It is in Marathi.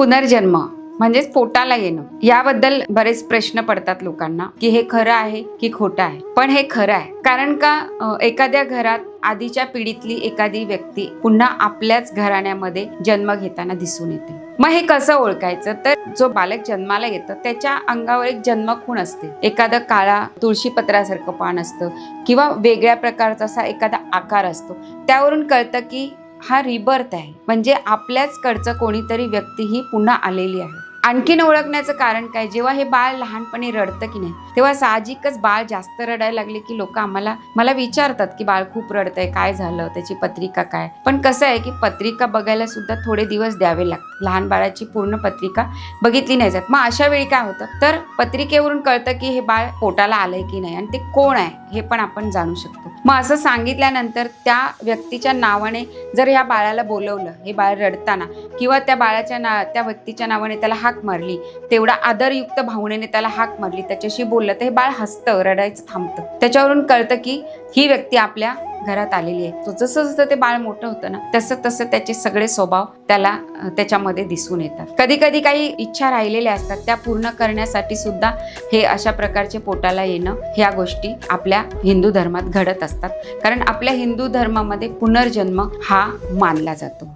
पुनर्जन्म म्हणजेच पोटाला येणं, याबद्दल बरेच प्रश्न पडतात लोकांना की हे खरं आहे की खोटं आहे. पण हे खरं आहे, कारण का एखाद्या घरात आधीच्या पिढीतली एखादी व्यक्ती पुन्हा आपल्याच घराण्यामध्ये जन्म घेताना दिसून येते. मग हे कसं ओळखायचं, तर जो बालक जन्माला येतं त्याच्या अंगावर एक जन्मखूण असते. एखादं काळा तुळशीपत्रासारखं पान असतं किंवा वेगळ्या प्रकारचा असा एखादा आकार असतो. त्यावरून कळतं की हा रिबर्थ आहे, म्हणजे आपल्याच कडचं कोणीतरी व्यक्ती ही पुन्हा आलेली आहे. आणखीन ओळखण्याचं कारण काय, जेव्हा हे बाळ लहानपणी रडतं की नाही, तेव्हा साहजिकच बाळ जास्त रडायला लागले की लोक मला विचारतात की बाळ खूप रडतंय, काय झालं, त्याची पत्रिका काय. पण कसं आहे की पत्रिका बघायला सुद्धा थोडे दिवस द्यावे लागतात. लहान बाळाची पूर्ण पत्रिका बघितली नाही जात. मग अशा वेळी काय होतं, तर पत्रिकेवरून कळतं की हे बाळ पोटाला आलंय की नाही आणि ते कोण आहे हे पण आपण जाणू शकतो. मग असं सांगितल्यानंतर त्या व्यक्तीच्या नावाने जर ह्या बाळाला बोलवलं, हे बाळ रडताना, किंवा त्या बाळाच्या त्या व्यक्तीच्या नावाने त्याला हाक मारली, तेवढा आदरयुक्त भावनेने त्याला हाक मारली, त्याच्याशी बोललं, तर हे बाळ हसतं, रडायचं थांबतं. त्याच्यावरून कळतं की ही व्यक्ती आपल्या घरात आलेली आहे. जसं जसं ते बाळ मोठं होतं ना, तसं तसं त्याचे सगळे स्वभाव त्याला त्याच्यामध्ये दिसून येतात. कधी कधी काही इच्छा राहिलेल्या असतात, त्या पूर्ण करण्यासाठी सुद्धा हे अशा प्रकारचे पोटाला येणं, ह्या गोष्टी आपल्या हिंदू धर्मात घडत असतात. कारण आपल्या हिंदू धर्मामध्ये पुनर्जन्म हा मानला जातो.